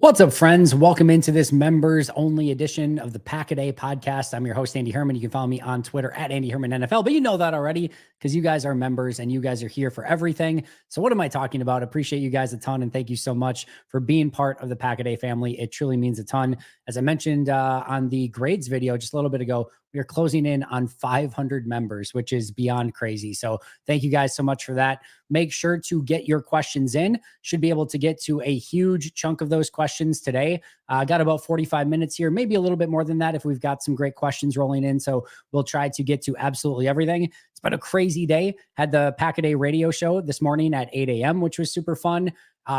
What's up, friends? Welcome into this members only edition of the Pack a Day podcast. I'm your host, Andy Herman. You can follow me on Twitter at Andy Herman NFL, but you know that already because you guys are members and you guys are here for everything. So, what am I talking about? Appreciate you guys a ton and thank you so much for being part of the Pack a Day family. It truly means a ton. As I mentioned on the grades video just a little bit ago, we are closing in on 500 members, which is beyond crazy. So, thank you guys so much for that. Make sure to get your questions in. Should be able to get to a huge chunk of those questions today. Got about 45 minutes here, maybe a little bit more than that if we've got some great questions rolling in. So we'll try to get to absolutely everything. It's been a crazy day. Had the Pack a Day radio show this morning at 8 a.m., which was super fun.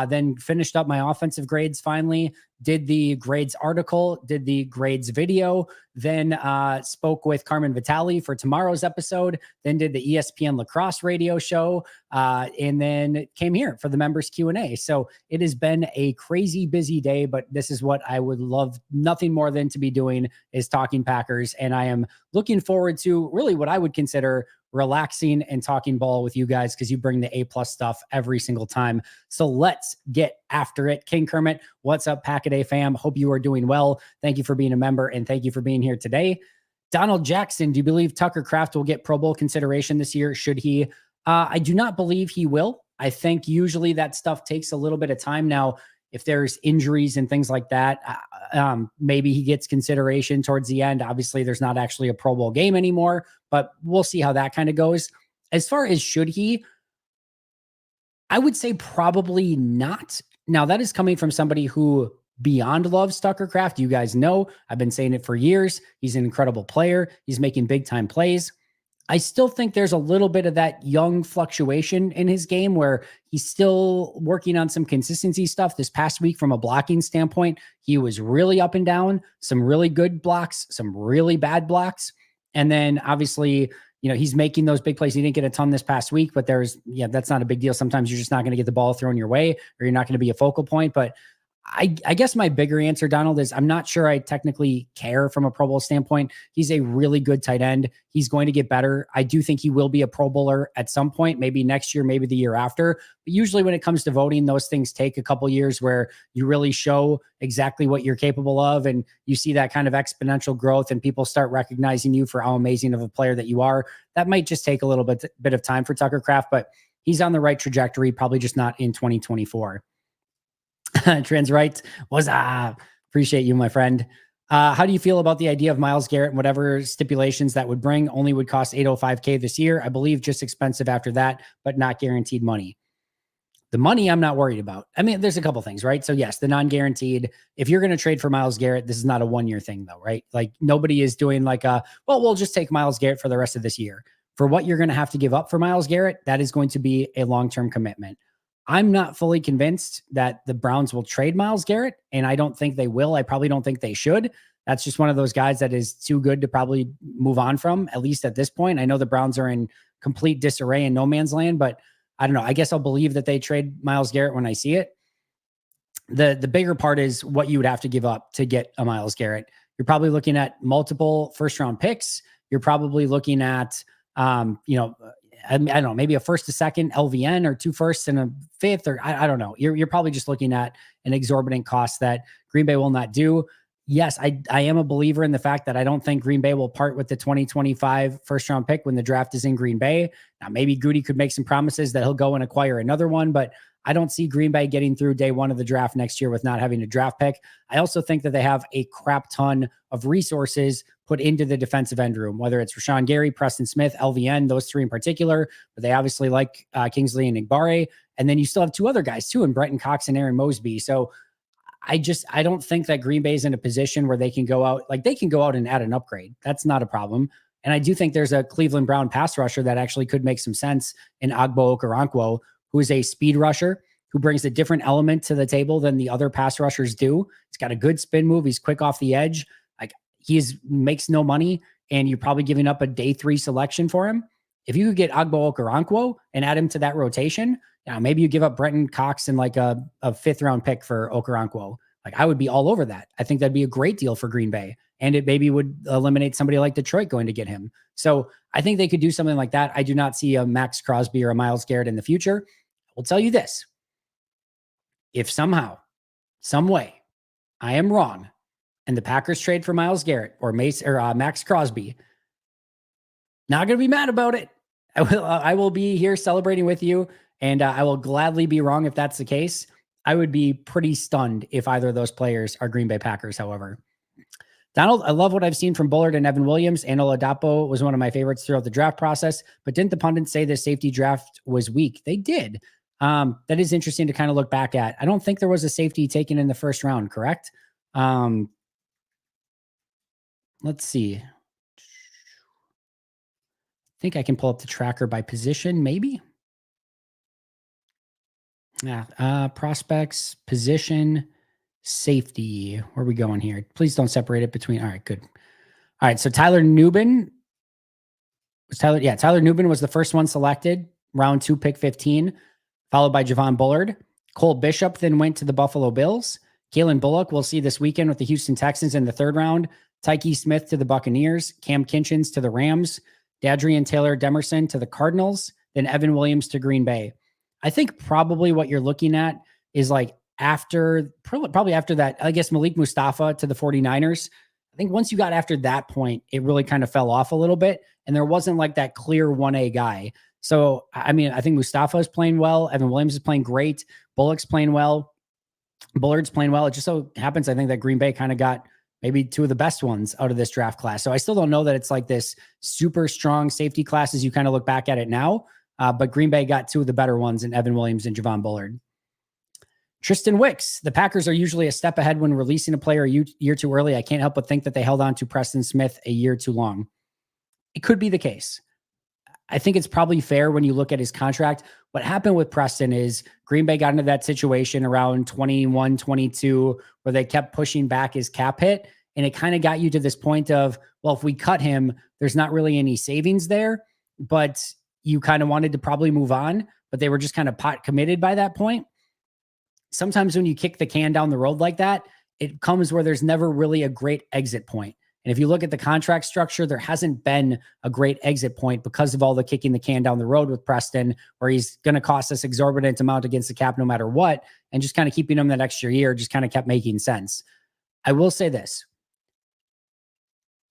Then finished up my offensive grades finally, did the grades article, did the grades video, then spoke with Carmen Vitale for tomorrow's episode, then did the ESPN lacrosse radio show, and then came here for the members Q&A. So it has been a crazy busy day, but this is what I would love nothing more than to be doing is talking Packers. And I am looking forward to really what I would consider relaxing and talking ball with you guys because you bring the A+ stuff every single time. So let's get after it. King Kermit, what's up, Pack a Day fam? Hope you are doing well. Thank you for being a member and thank you for being here today. Donald Jackson, do you believe Tucker Kraft will get Pro Bowl consideration this year? Should he? I do not believe he will. I think usually that stuff takes a little bit of time. Now, if there's injuries and things like that, maybe he gets consideration towards the end. Obviously, there's not actually a Pro Bowl game anymore, but we'll see how that kind of goes. As far as should he, I would say probably not. Now, that is coming from somebody who beyond loves Tucker Kraft. You guys know, I've been saying it for years. He's an incredible player. He's making big time plays. I still think there's a little bit of that young fluctuation in his game where he's still working on some consistency stuff. This past week, from a blocking standpoint, he was really up and down, some really good blocks, some really bad blocks. And then obviously, he's making those big plays. He didn't get a ton this past week, but that's not a big deal. Sometimes you're just not going to get the ball thrown your way or you're not going to be a focal point. But I guess my bigger answer, Donald, is I'm not sure I technically care from a Pro Bowl standpoint. He's a really good tight end. He's going to get better. I do think he will be a Pro Bowler at some point, maybe next year, maybe the year after. But usually when it comes to voting, those things take a couple years where you really show exactly what you're capable of. And you see that kind of exponential growth and people start recognizing you for how amazing of a player that you are. That might just take a little bit of time for Tucker Kraft, but he's on the right trajectory, probably just not in 2024. Trans right was appreciate you, my friend. How do you feel about the idea of Myles Garrett and whatever stipulations that would bring? Only would cost $805K this year. I believe just expensive after that, but not guaranteed money. The money I'm not worried about. I mean, there's a couple things, right? So yes, the non-guaranteed, if you're going to trade for Myles Garrett, this is not a 1-year thing though, right? Like nobody is doing like we'll just take Myles Garrett for the rest of this year. For what you're going to have to give up for Myles Garrett, that is going to be a long-term commitment. I'm not fully convinced that the Browns will trade Myles Garrett, and I don't think they will. I probably don't think they should. That's just one of those guys that is too good to probably move on from, at least at this point. I know the Browns are in complete disarray and no man's land, but I don't know. I guess I'll believe that they trade Myles Garrett when I see it. The bigger part is what you would have to give up to get a Myles Garrett. You're probably looking at multiple first-round picks. You're probably looking at, I don't know, maybe a first, a second, LVN, or 2 firsts and a 5th, or I don't know. You're probably just looking at an exorbitant cost that Green Bay will not do. Yes, I am a believer in the fact that I don't think Green Bay will part with the 2025 first round pick when the draft is in Green Bay. Now, maybe Goody could make some promises that he'll go and acquire another one, but I don't see Green Bay getting through day 1 of the draft next year with not having a draft pick. I also think that they have a crap ton of resources put into the defensive end room, whether it's Rashawn Gary, Preston Smith, LVN, those 3 in particular, but they obviously like Kingsley and Igbare. And then you still have 2 other guys too, in Brenton Cox and Aaron Mosby. So I don't think that Green Bay is in a position where they can go out and add an upgrade. That's not a problem. And I do think there's a Cleveland Brown pass rusher that actually could make some sense in Agbo Okoronkwo, who is a speed rusher who brings a different element to the table than the other pass rushers do. He's got a good spin move. He's quick off the edge. Like makes no money, and you're probably giving up a day 3 selection for him. If you could get Agbo Okoronkwo and add him to that rotation, maybe you give up Brenton Cox and like a 5th round pick for Okoronkwo. Like I would be all over that. I think that'd be a great deal for Green Bay, and it maybe would eliminate somebody like Detroit going to get him. So I think they could do something like that. I do not see a Max Crosby or a Myles Garrett in the future. I will tell you this. If somehow, some way, I am wrong, and the Packers trade for Myles Garrett or Max Crosby, not going to be mad about it. I will be here celebrating with you, and I will gladly be wrong if that's the case. I would be pretty stunned if either of those players are Green Bay Packers, however. Donald, I love what I've seen from Bullard and Evan Williams. Anil Adapo was one of my favorites throughout the draft process, but didn't the pundits say the safety draft was weak? They did. That is interesting to kind of look back at. I don't think there was a safety taken in the first round, correct? Let's see. I think I can pull up the tracker by position, maybe. Yeah. Prospects, position, safety. Where are we going here? Please don't separate it between. All right, good. All right. So Tyler Nubin Tyler Nubin was the first one selected, round 2, pick 15, followed by Javon Bullard. Cole Bishop then went to the Buffalo Bills. Kalen Bullock we'll see this weekend with the Houston Texans in the 3rd round. Tyke Smith to the Buccaneers. Cam Kinchins to the Rams. Dadrian Taylor Demerson to the Cardinals. Then Evan Williams to Green Bay. I think probably what you're looking at is like probably after that, I guess Malik Mustafa to the 49ers. I think once you got after that point, it really kind of fell off a little bit. And there wasn't like that clear 1A guy. So, I mean, I think Mustafa is playing well. Evan Williams is playing great. Bullock's playing well. Bullard's playing well. It just so happens, I think, that Green Bay kind of got maybe 2 of the best ones out of this draft class. So I still don't know that it's like this super strong safety class as you kind of look back at it now. But Green Bay got 2 of the better ones in Evan Williams and Javon Bullard. Tristan Wicks. The Packers are usually a step ahead when releasing a player a year too early. I can't help but think that they held on to Preston Smith a year too long. It could be the case. I think it's probably fair when you look at his contract. What happened with Preston is Green Bay got into that situation around 21, 22, where they kept pushing back his cap hit. And it kind of got you to this point of, well, if we cut him, there's not really any savings there, but you kind of wanted to probably move on, but they were just kind of pot committed by that point. Sometimes when you kick the can down the road like that, it comes where there's never really a great exit point. And if you look at the contract structure, there hasn't been a great exit point because of all the kicking the can down the road with Preston, where he's going to cost us exorbitant amount against the cap no matter what. And just kind of keeping him that extra year just kind of kept making sense. I will say this.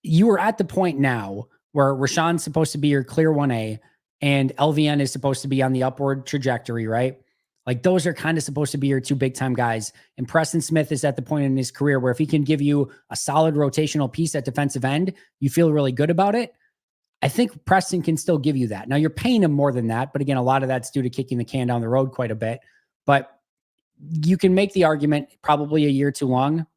You are at the point now where Rashawn's supposed to be your clear 1A and LVN is supposed to be on the upward trajectory, right? Like those are kind of supposed to be your 2 big time guys. And Preston Smith is at the point in his career where if he can give you a solid rotational piece at defensive end, you feel really good about it. I think Preston can still give you that. Now you're paying him more than that. But again, a lot of that's due to kicking the can down the road quite a bit. But you can make the argument probably a year too long.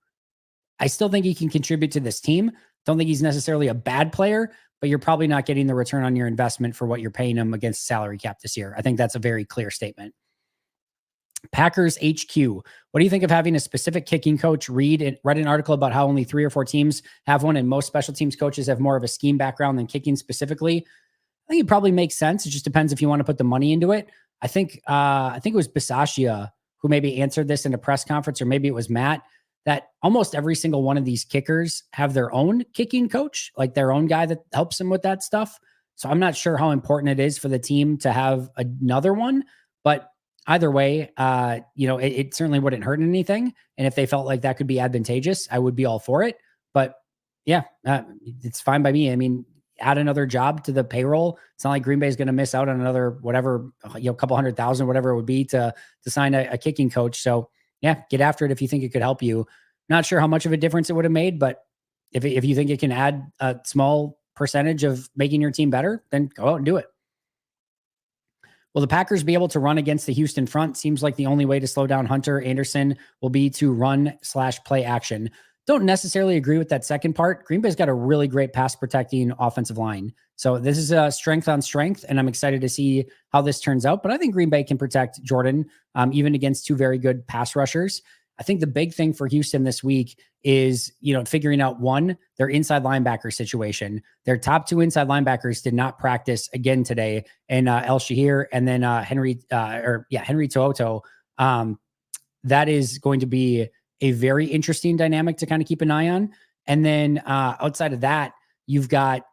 I still think he can contribute to this team. Don't think he's necessarily a bad player, but you're probably not getting the return on your investment for what you're paying him against the salary cap this year. I think that's a very clear statement. Packers HQ. What do you think of having a specific kicking coach? Read an article about how only 3 or 4 teams have one, and most special teams coaches have more of a scheme background than kicking specifically. I think it probably makes sense. It just depends if you want to put the money into it. I think it was Bisaccia who maybe answered this in a press conference, or maybe it was Matt, that almost every single one of these kickers have their own kicking coach, like their own guy that helps them with that stuff. So I'm not sure how important it is for the team to have another one, but either way, it certainly wouldn't hurt anything. And if they felt like that could be advantageous, I would be all for it. But yeah, it's fine by me. I mean, add another job to the payroll. It's not like Green Bay is going to miss out on another, whatever, couple $100,000, whatever it would be to sign a kicking coach. So yeah, get after it if you think it could help you. Not sure how much of a difference it would have made, but if you think it can add a small percentage of making your team better, then go out and do it. Will the Packers be able to run against the Houston front? Seems like the only way to slow down Hunter Anderson will be to run/play action. Don't necessarily agree with that second part. Green Bay's got a really great pass protecting offensive line. So this is a strength on strength, and I'm excited to see how this turns out. But I think Green Bay can protect Jordan, even against 2 very good pass rushers. I think the big thing for Houston this week is, figuring out their inside linebacker situation. Their top 2 inside linebackers did not practice again today, and El Shahir and then Henry To'oto. That is going to be a very interesting dynamic to kind of keep an eye on. And then outside of that, you've got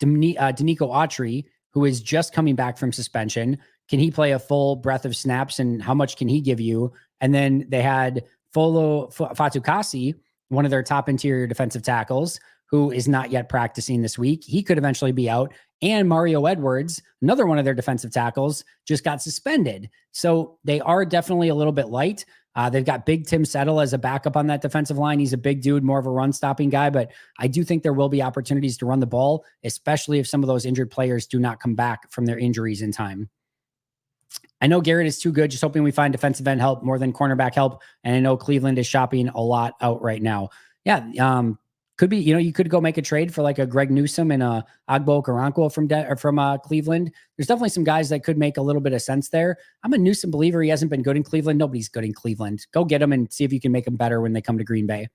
Danico Autry, who is just coming back from suspension. Can he play a full breadth of snaps, and how much can he give you? And then they had Fatukasi, one of their top interior defensive tackles, who is not yet practicing this week. He could eventually be out. And Mario Edwards, another one of their defensive tackles, just got suspended. So they are definitely a little bit light. They've got big Tim Settle as a backup on that defensive line. He's a big dude, more of a run stopping guy, but I do think there will be opportunities to run the ball, especially if some of those injured players do not come back from their injuries in time. I know Garrett is too good. Just hoping we find defensive end help more than cornerback help. And I know Cleveland is shopping a lot out right now. Yeah. Could be, you could go make a trade for like a Greg Newsome and a Agbo Okoronkwo from Cleveland. There's definitely some guys that could make a little bit of sense there. I'm a Newsome believer. He hasn't been good in Cleveland. Nobody's good in Cleveland. Go get him and see if you can make him better when they come to Green Bay.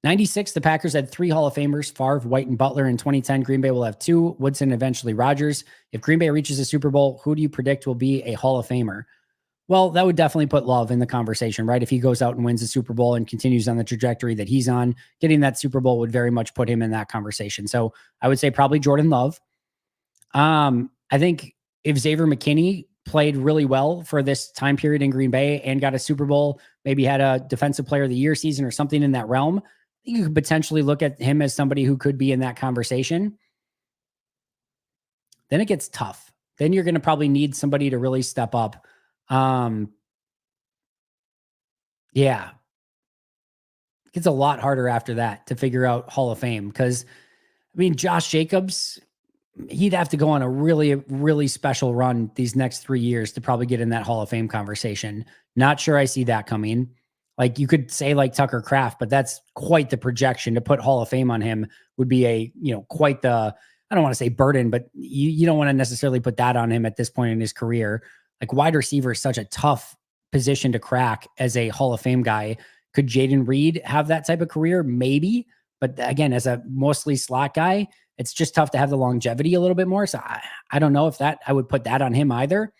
96, the Packers had 3 Hall of Famers, Favre, White, and Butler. In 2010, Green Bay will have 2, Woodson, eventually Rodgers. If Green Bay reaches a Super Bowl, who do you predict will be a Hall of Famer? Well, that would definitely put Love in the conversation, right? If he goes out and wins the Super Bowl and continues on the trajectory that he's on, getting that Super Bowl would very much put him in that conversation. So I would say probably Jordan Love. I think if Xavier McKinney played really well for this time period in Green Bay and got a Super Bowl, maybe had a Defensive Player of the Year season or something in that realm, I think you could potentially look at him as somebody who could be in that conversation. Then it gets tough. Then you're going to probably need somebody to really step up. Yeah. It gets a lot harder after that to figure out Hall of Fame because, I mean, Josh Jacobs, he'd have to go on a really, really special run these next 3 years to probably get in that Hall of Fame conversation. Not sure I see that coming. Like you could say like Tucker Kraft, but that's quite the projection. To put Hall of Fame on him would be quite the, I don't want to say burden, but you don't want to necessarily put that on him at this point in his career. Like wide receiver is such a tough position to crack as a Hall of Fame guy. Could Jaden Reed have that type of career? Maybe. But again, as a mostly slot guy, it's just tough to have the longevity a little bit more. So I don't know if I would put that on him either.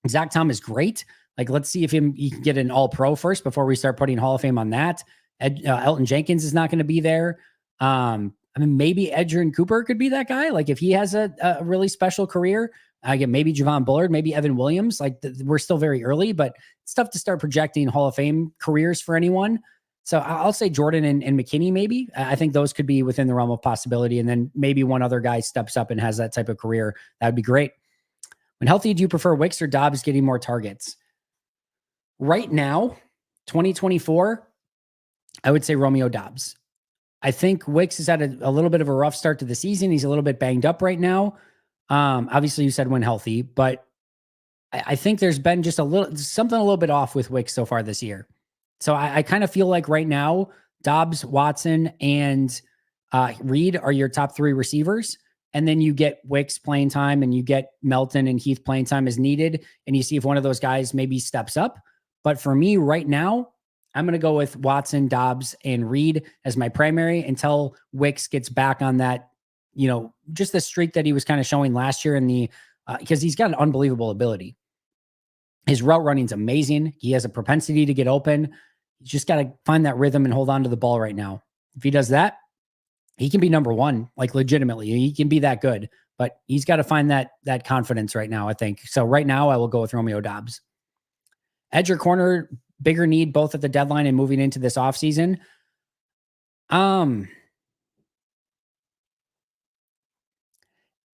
Zach Tom is great. Like, let's see if he can get an all-pro first before we start putting Hall of Fame on that. Elton Jenkins is not going to be there. I mean, maybe Edgerrin Cooper could be that guy. Like if he has a really special career, again, maybe Javon Bullard, maybe Evan Williams. Like we're still very early, but it's tough to start projecting Hall of Fame careers for anyone. So I'll say Jordan and McKinney, maybe. I think those could be within the realm of possibility. And then maybe one other guy steps up and has that type of career. That would be great. When healthy, do you prefer Wicks or Dobbs getting more targets? Right now, 2024, I would say Romeo Dobbs. I think Wicks has had a little bit of a rough start to the season. He's a little bit banged up right now. Obviously, you said when healthy, but I think there's been just something a little bit off with Wicks so far this year. So I kind of feel like right now, Dobbs, Watson, and Reed are your top 3 receivers. And then you get Wicks playing time and you get Melton and Heath playing time as needed. And you see if one of those guys maybe steps up. But for me right now, I'm going to go with Watson, Dobbs, and Reed as my primary until Wicks gets back on that, just the streak that he was kind of showing last year because he's got an unbelievable ability. His route running is amazing. He has a propensity to get open. He's just got to find that rhythm and hold on to the ball right now. If he does that, he can be number 1, like legitimately. He can be that good, but he's got to find that confidence right now, I think. So right now I will go with Romeo Dobbs. Edge or corner, bigger need both at the deadline and moving into this offseason.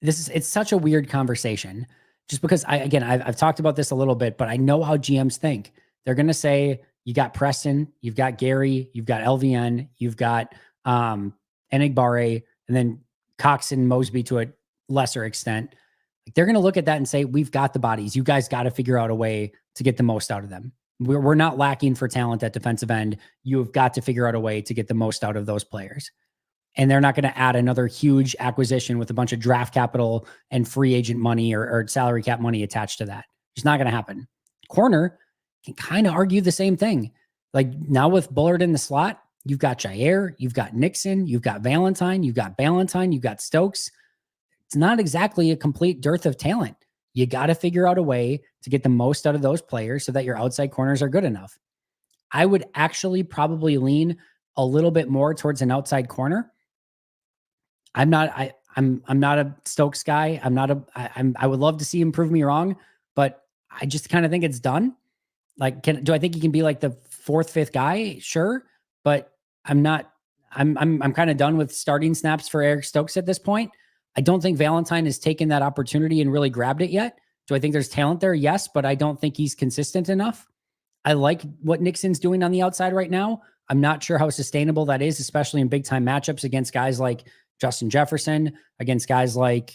It's such a weird conversation just because I've talked about this a little bit, but I know how GMs think. They're going to say, you got Preston, you've got Gary, you've got LVN, you've got Enigbare, and then Cox and Mosby to a lesser extent. Like they're going to look at that and say, we've got the bodies. You guys got to figure out a way to get the most out of them. We're not lacking for talent at defensive end. You've got to figure out a way to get the most out of those players. And they're not going to add another huge acquisition with a bunch of draft capital and free agent money or salary cap money attached to that. It's not going to happen. Corner can kind of argue the same thing. Like now with Bullard in the slot, you've got Jair, you've got Nixon, you've got Valentine, you've got Ballantyne, you've got Stokes. It's not exactly a complete dearth of talent. You got to figure out a way to get the most out of those players so that your outside corners are good enough. I would actually probably lean a little bit more towards an outside corner. I'm not a Stokes guy. I would love to see him prove me wrong, but I just kind of think it's done. Like, do I think he can be like the fourth, fifth guy? Sure, but I'm not. I'm kind of done with starting snaps for Eric Stokes at this point. I don't think Valentine has taken that opportunity and really grabbed it yet. Do I think there's talent there? Yes, but I don't think he's consistent enough. I like what Nixon's doing on the outside right now. I'm not sure how sustainable that is, especially in big time matchups against guys like Justin Jefferson, against guys like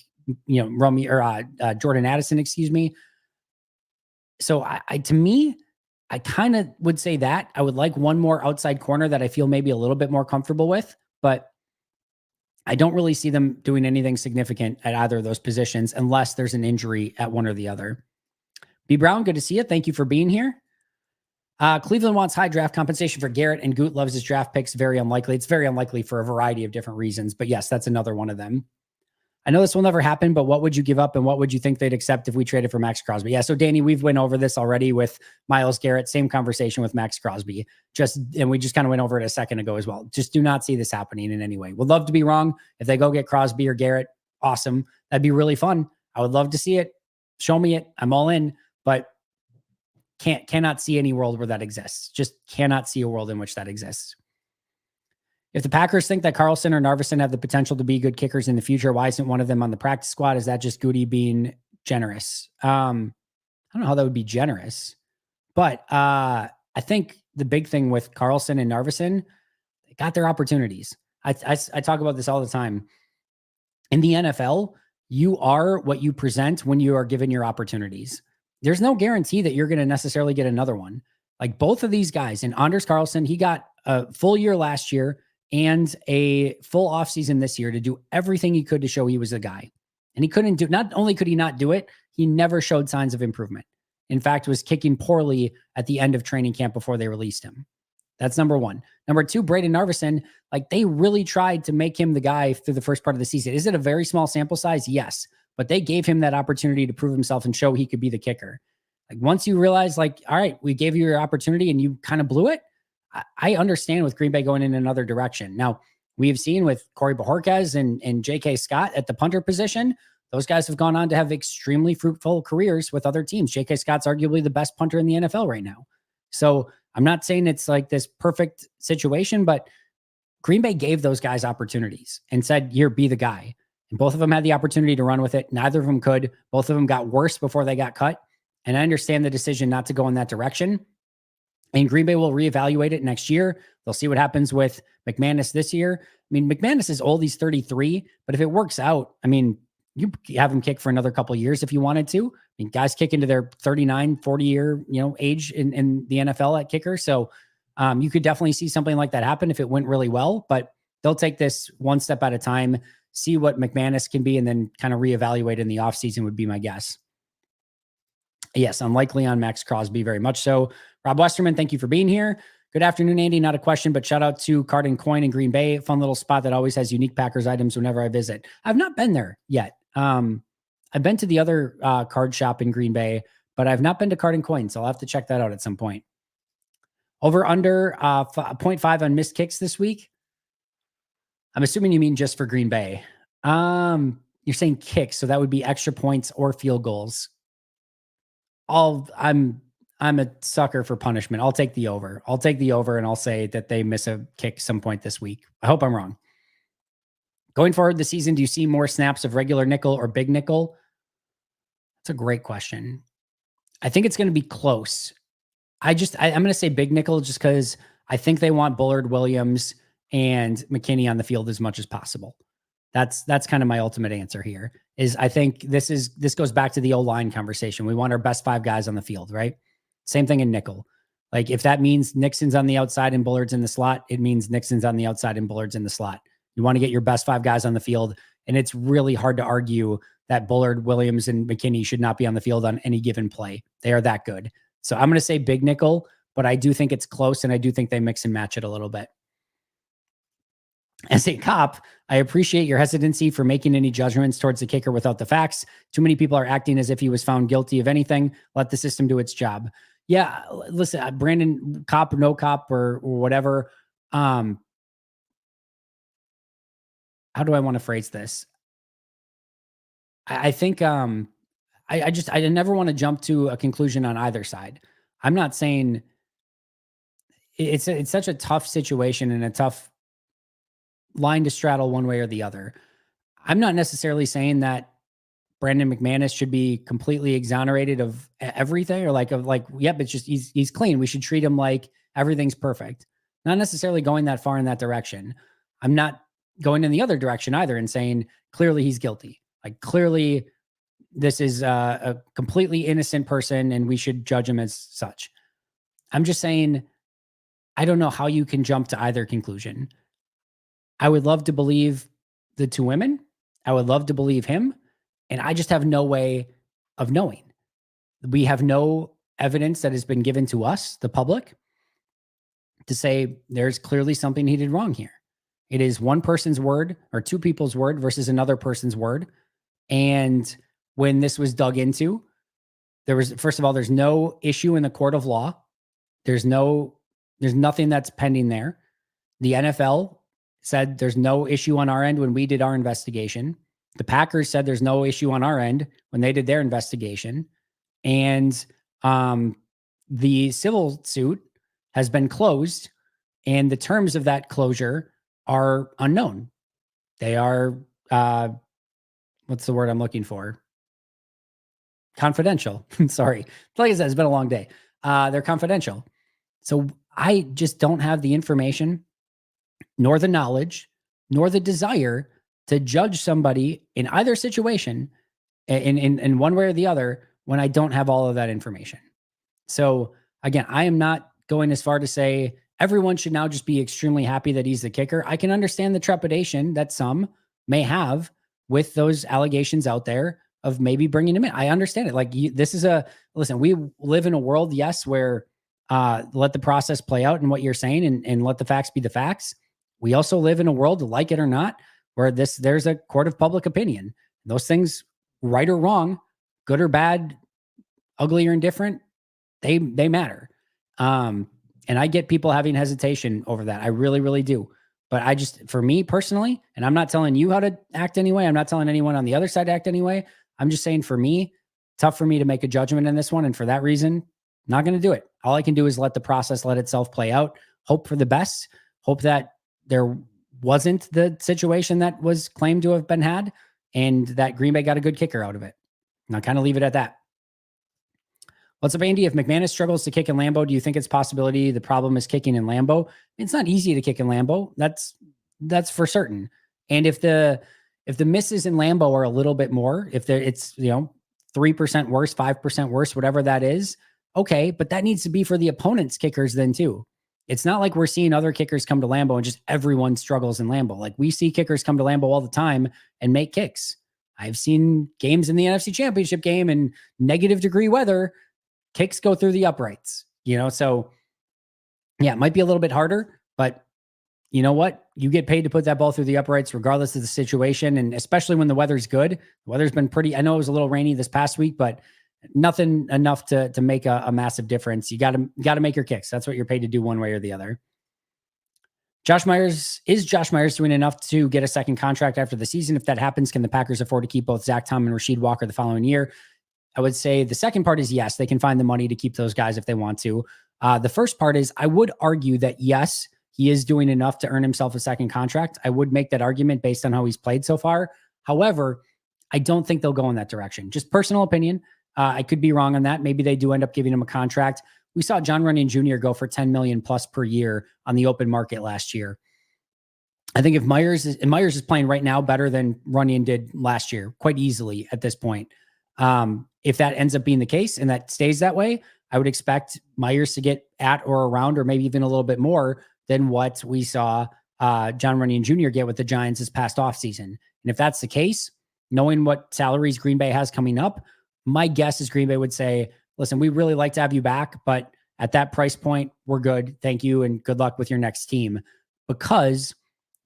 Romy or Jordan Addison, excuse me. So to me, I kind of would say that I would like one more outside corner that I feel maybe a little bit more comfortable with, but I don't really see them doing anything significant at either of those positions unless there's an injury at one or the other. B. Brown, good to see you. Thank you for being here. Cleveland wants high draft compensation for Garrett, and Goot loves his draft picks. Very unlikely. It's very unlikely for a variety of different reasons, but yes, that's another one of them. I know this will never happen, but what would you give up and what would you think they'd accept if we traded for Max Crosby? Yeah, so Danny, we've went over this already with Myles Garrett, same conversation with Max Crosby. And we just kind of went over it a second ago as well. Just do not see this happening in any way. Would love to be wrong. If they go get Crosby or Garrett, awesome. That'd be really fun. I would love to see it. Show me it. I'm all in, but cannot see any world where that exists. Just cannot see a world in which that exists. If the Packers think that Carlson or Narveson have the potential to be good kickers in the future, why isn't one of them on the practice squad? Is that just Goody being generous? I don't know how that would be generous, but I think the big thing with Carlson and Narveson, they got their opportunities. I talk about this all the time. In the NFL, you are what you present when you are given your opportunities. There's no guarantee that you're going to necessarily get another one. Like both of these guys, and Anders Carlson, he got a full year last year and a full offseason this year to do everything he could to show he was a guy. And he couldn't do, not only could he not do it, he never showed signs of improvement. In fact, was kicking poorly at the end of training camp before they released him. That's number one. Number two, Braden Narveson, like they really tried to make him the guy through the first part of the season. Is it a very small sample size? Yes. But they gave him that opportunity to prove himself and show he could be the kicker. Like once you realize like, all right, we gave you your opportunity and you kind of blew it. I understand with Green Bay going in another direction. Now, we have seen with Corey Bojorquez and J.K. Scott at the punter position, those guys have gone on to have extremely fruitful careers with other teams. J.K. Scott's arguably the best punter in the NFL right now. So I'm not saying it's like this perfect situation, but Green Bay gave those guys opportunities and said, here, be the guy. And both of them had the opportunity to run with it. Neither of them could. Both of them got worse before they got cut. And I understand the decision not to go in that direction. And Green Bay will reevaluate it next year. They'll see what happens with McManus this year. I mean, McManus is old. He's 33. But if it works out, I mean, you have him kick for another couple of years if you wanted to. I mean, guys kick into their 39, 40-year, age in the NFL at kicker. So you could definitely see something like that happen if it went really well. But they'll take this one step at a time, see what McManus can be, and then kind of reevaluate in the offseason would be my guess. Yes, unlikely on Max Crosby, very much so. Rob Westerman, thank you for being here. Good afternoon, Andy. Not a question, but shout out to Card and Coin in Green Bay. Fun little spot that always has unique Packers items whenever I visit. I've not been there yet. I've been to the other card shop in Green Bay, but I've not been to Card and Coin, so I'll have to check that out at some point. Over under 0.5 on missed kicks this week. I'm assuming you mean just for Green Bay. You're saying kicks, so that would be extra points or field goals. I'm a sucker for punishment. I'll take the over. And I'll say that they miss a kick some point this week. I hope I'm wrong. Going forward this season, do you see more snaps of regular nickel or big nickel? That's a great question. I think it's going to be close. I'm going to say big nickel just because I think they want Bullard, Williams, and McKinney on the field as much as possible. That's kind of my ultimate answer here. Is I think this goes back to the O-line conversation. We want our best 5 guys on the field, right? Same thing in nickel. Like if that means Nixon's on the outside and Bullard's in the slot, it means Nixon's on the outside and Bullard's in the slot. You want to get your best 5 guys on the field, and it's really hard to argue that Bullard, Williams, and McKinney should not be on the field on any given play. They are that good. So I'm going to say big nickel, but I do think it's close, and I do think they mix and match it a little bit. As a cop, I appreciate your hesitancy for making any judgments towards the kicker without the facts. Too many people are acting as if he was found guilty of anything. Let the system do its job. Yeah, listen, Brandon, cop or no cop or whatever. How do I want to phrase this? I think I never want to jump to a conclusion on either side. I'm not saying it's such a tough situation and a tough line to straddle one way or the other. I'm not necessarily saying that Brandon McManus should be completely exonerated of everything, or yep, it's just he's clean. We should treat him like everything's perfect. Not necessarily going that far in that direction. I'm not going in the other direction either and saying clearly he's guilty. Like clearly this is a completely innocent person and we should judge him as such. I'm just saying I don't know how you can jump to either conclusion. I would love to believe the two women. I would love to believe him. And I just have no way of knowing. We have no evidence that has been given to us, the public, to say there's clearly something he did wrong here. It is one person's word or two people's word versus another person's word. And when this was dug into, first of all, there's no issue in the court of law. There's nothing that's pending there. The NFL said there's no issue on our end when we did our investigation. The Packers said there's no issue on our end when they did their investigation. And the civil suit has been closed, and the terms of that closure are unknown. They are, what's the word I'm looking for? Confidential. Sorry. Like I said, it's been a long day. They're confidential. So I just don't have the information, nor the knowledge, nor the desire to judge somebody in either situation in one way or the other when I don't have all of that information. So again, I am not going as far to say everyone should now just be extremely happy that he's the kicker. I can understand the trepidation that some may have with those allegations out there of maybe bringing him in. I understand it. Like listen, we live in a world, yes, where let the process play out and what you're saying and let the facts be the facts. We also live in a world, like it or not, where there's a court of public opinion. Those things, right or wrong, good or bad, ugly or indifferent, they matter. And I get people having hesitation over that. I really, really do. But for me personally, and I'm not telling you how to act anyway. I'm not telling anyone on the other side to act anyway. I'm just saying for me, tough for me to make a judgment in this one. And for that reason, not going to do it. All I can do is let the process let itself play out. Hope for the best. Hope that there wasn't the situation that was claimed to have been had, and that Green Bay got a good kicker out of it. And I'll kind of leave it at that. What's up, Andy? If McManus struggles to kick in Lambeau, do you think it's a possibility the problem is kicking in Lambeau? It's not easy to kick in Lambeau. That's for certain. And if the misses in Lambeau are a little bit more, if it's 3% worse, 5% worse, whatever that is, okay, but that needs to be for the opponent's kickers then too. It's not like we're seeing other kickers come to Lambeau and just everyone struggles in Lambeau. Like we see kickers come to Lambeau all the time and make kicks. I've seen games in the NFC Championship game in negative degree weather, kicks go through the uprights, so yeah, it might be a little bit harder, but you know what? You get paid to put that ball through the uprights regardless of the situation. And especially when the weather's good. The weather's been I know it was a little rainy this past week, but nothing enough to make a massive difference. You got to make your kicks. That's what you're paid to do one way or the other. Is Josh Myers doing enough to get a second contract after the season? If that happens, can the Packers afford to keep both Zach Tom and Rasheed Walker the following year? I would say the second part is yes, they can find the money to keep those guys if they want to. The first part is I would argue that yes, he is doing enough to earn himself a second contract. I would make that argument based on how he's played so far. However, I don't think they'll go in that direction. Just personal opinion. I could be wrong on that. Maybe they do end up giving him a contract. We saw John Runyon Jr. go for $10 million plus per year on the open market last year. I think if Myers is playing right now better than Runyon did last year, quite easily at this point. If that ends up being the case and that stays that way, I would expect Myers to get at or around, or maybe even a little bit more than what we saw John Runyon Jr. get with the Giants this past offseason. And if that's the case, knowing what salaries Green Bay has coming up, my guess is Green Bay would say, listen, we really like to have you back, but at that price point, we're good. Thank you. And good luck with your next team, because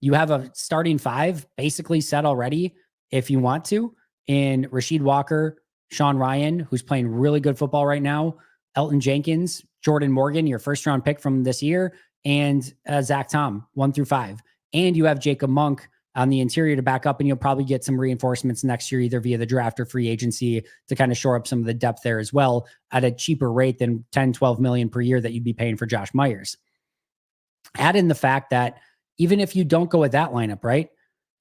you have a starting five basically set already. If you want to, in Rasheed Walker, Sean Ryan, who's playing really good football right now, Elton Jenkins, Jordan Morgan, your first round pick from this year, and Zach Tom, 1 through 5. And you have Jacob Monk on the interior to back up, and you'll probably get some reinforcements next year, either via the draft or free agency, to kind of shore up some of the depth there as well at a cheaper rate than 10, 12 million per year that you'd be paying for Josh Myers. Add in the fact that even if you don't go with that lineup, right,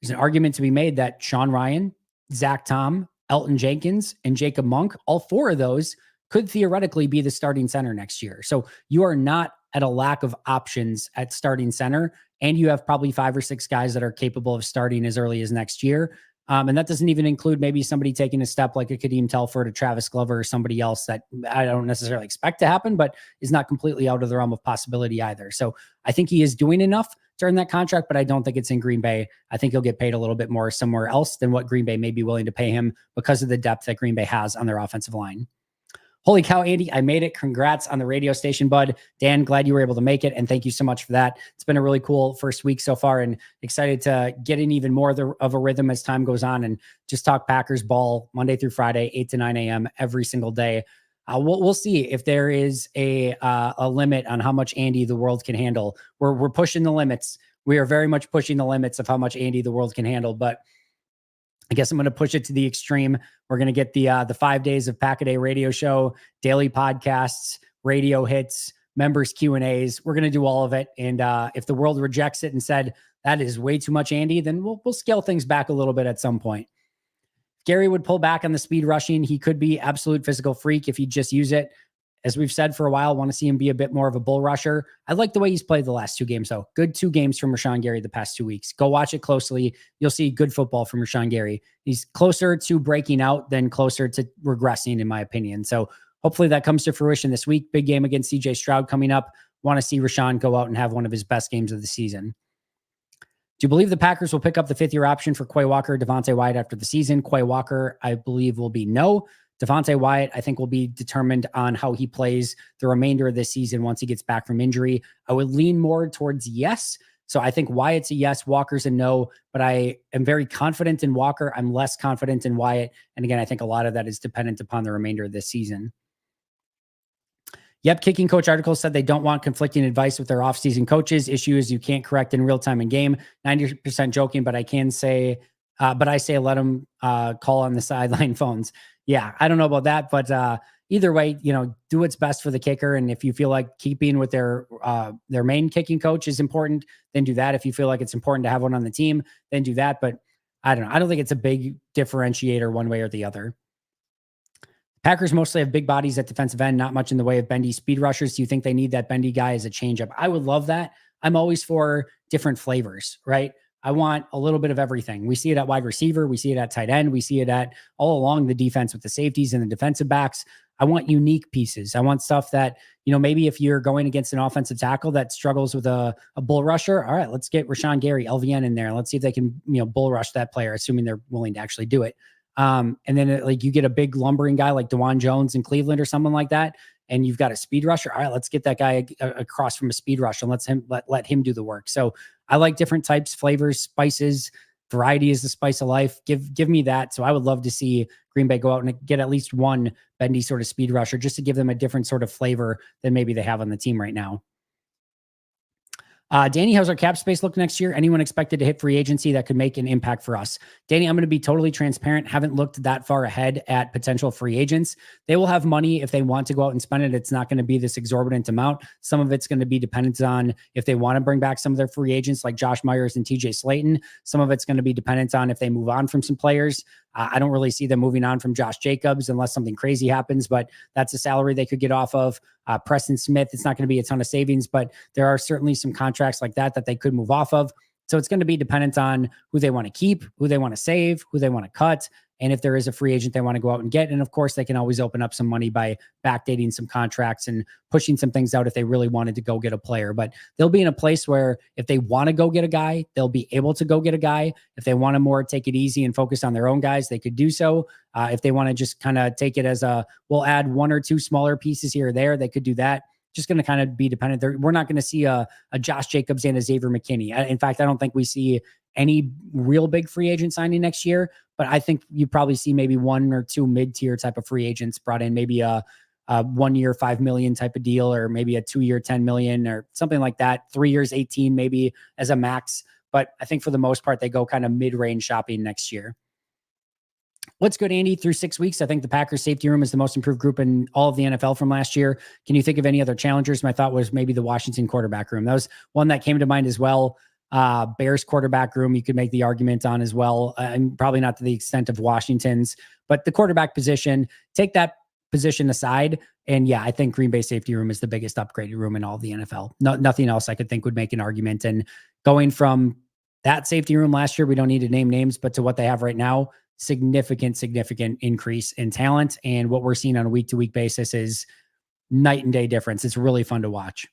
there's an argument to be made that Sean Ryan, Zach Tom, Elton Jenkins, and Jacob Monk, all four of those could theoretically be the starting center next year. So you are not at a lack of options at starting center, and you have probably 5 or 6 guys that are capable of starting as early as next year. And that doesn't even include maybe somebody taking a step like a Kadeem Telford, a Travis Glover, or somebody else that I don't necessarily expect to happen, but is not completely out of the realm of possibility either. So I think he is doing enough to earn that contract, but I don't think it's in Green Bay. I think he'll get paid a little bit more somewhere else than what Green Bay may be willing to pay him because of the depth that Green Bay has on their offensive line. Holy cow, Andy, I made it. Congrats on the radio station, bud. Dan, glad you were able to make it, and thank you so much for that. It's been a really cool first week so far, and excited to get in even more of a rhythm as time goes on and just talk Packers ball Monday through Friday, 8 to 9 a.m. every single day. We'll see if there is a limit on how much Andy the world can handle. We're pushing the limits. We are very much pushing the limits of how much Andy the world can handle, but I guess I'm going to push it to the extreme. We're going to get the 5 days of Pack-A-Day radio show, daily podcasts, radio hits, members Q&As. We're going to do all of it. And if the world rejects it and said, that is way too much, Andy, then we'll scale things back a little bit at some point. Gary would pull back on the speed rushing. He could be absolute physical freak if he'd just use it. As we've said for a while, want to see him be a bit more of a bull rusher. I like the way he's played the last 2 games, though. Good 2 games from Rashawn Gary the past 2 weeks. Go watch it closely. You'll see good football from Rashawn Gary. He's closer to breaking out than closer to regressing, in my opinion. So hopefully that comes to fruition this week. Big game against CJ Stroud coming up. Want to see Rashawn go out and have one of his best games of the season. Do you believe the Packers will pick up the 5th-year option for Quay Walker or Devontae Wyatt after the season? Quay Walker, I believe, will be no. Devontae Wyatt, I think, will be determined on how he plays the remainder of this season once he gets back from injury. I would lean more towards yes. So I think Wyatt's a yes, Walker's a no, but I am very confident in Walker. I'm less confident in Wyatt. And again, I think a lot of that is dependent upon the remainder of this season. Yep, Kicking Coach article said they don't want conflicting advice with their offseason coaches. Issue is you can't correct in real time in game. 90% joking, but I can say, I say let them call on the sideline phones. Yeah, I don't know about that, but either way, do what's best for the kicker. And if you feel like keeping with their main kicking coach is important, then do that. If you feel like it's important to have one on the team, then do that. But I don't know. I don't think it's a big differentiator one way or the other. Packers mostly have big bodies at defensive end, not much in the way of bendy speed rushers. Do you think they need that bendy guy as a changeup? I would love that. I'm always for different flavors, right? I want a little bit of everything. We see it at wide receiver. We see it at tight end. We see it at all along the defense with the safeties and the defensive backs. I want unique pieces. I want stuff that, maybe if you're going against an offensive tackle that struggles with a bull rusher, all right, let's get Rashawn Gary, LVN in there. Let's see if they can, bull rush that player, assuming they're willing to actually do it. And then you get a big lumbering guy like DeJuan Jones in Cleveland or someone like that, and you've got a speed rusher. All right, let's get that guy across from a speed rush and let him do the work. So I like different types, flavors, spices. Variety is the spice of life. Give me that. So I would love to see Green Bay go out and get at least one bendy sort of speed rusher just to give them a different sort of flavor than maybe they have on the team right now. Danny, how's our cap space look next year? Anyone expected to hit free agency that could make an impact for us? Danny, I'm going to be totally transparent. Haven't looked that far ahead at potential free agents. They will have money if they want to go out and spend it. It's not going to be this exorbitant amount. Some of it's going to be dependent on if they want to bring back some of their free agents like Josh Myers and TJ Slayton. Some of it's going to be dependent on if they move on from some players. I don't really see them moving on from Josh Jacobs unless something crazy happens, but that's a salary they could get off of. Preston Smith, it's not going to be a ton of savings, but there are certainly some contracts like that they could move off of. So it's going to be dependent on who they want to keep, who they want to save, who they want to cut, and if there is a free agent they want to go out and get. And of course, they can always open up some money by backdating some contracts and pushing some things out if they really wanted to go get a player. But they'll be in a place where if they want to go get a guy, they'll be able to go get a guy. If they want to more take it easy and focus on their own guys, they could do so. If they want to just kind of take it as we'll add 1 or 2 smaller pieces here or there, they could do that. Just going to kind of be dependent. We're not going to see a Josh Jacobs and a Xavier McKinney. In fact, I don't think we see any real big free agent signing next year, but I think you probably see maybe 1 or 2 mid-tier type of free agents brought in, maybe a 1 year, $5 million type of deal, or maybe a 2 year, $10 million or something like that. 3 years, 18, maybe as a max. but I think for the most part, they go kind of mid-range shopping next year. What's good, Andy? Through 6 weeks, I think the Packers safety room is the most improved group in all of the NFL from last year. Can you think of any other challengers? My thought was maybe the Washington quarterback room. That was one that came to mind as well. Bears quarterback room, you could make the argument on as well. And probably not to the extent of Washington's, but the quarterback position, take that position aside. And yeah, I think Green Bay safety room is the biggest upgraded room in all of the NFL. Nothing else I could think would make an argument. And going from that safety room last year, we don't need to name names, but to what they have right now, significant increase in talent. And what we're seeing on a week-to-week basis is night and day difference. It's really fun to watch.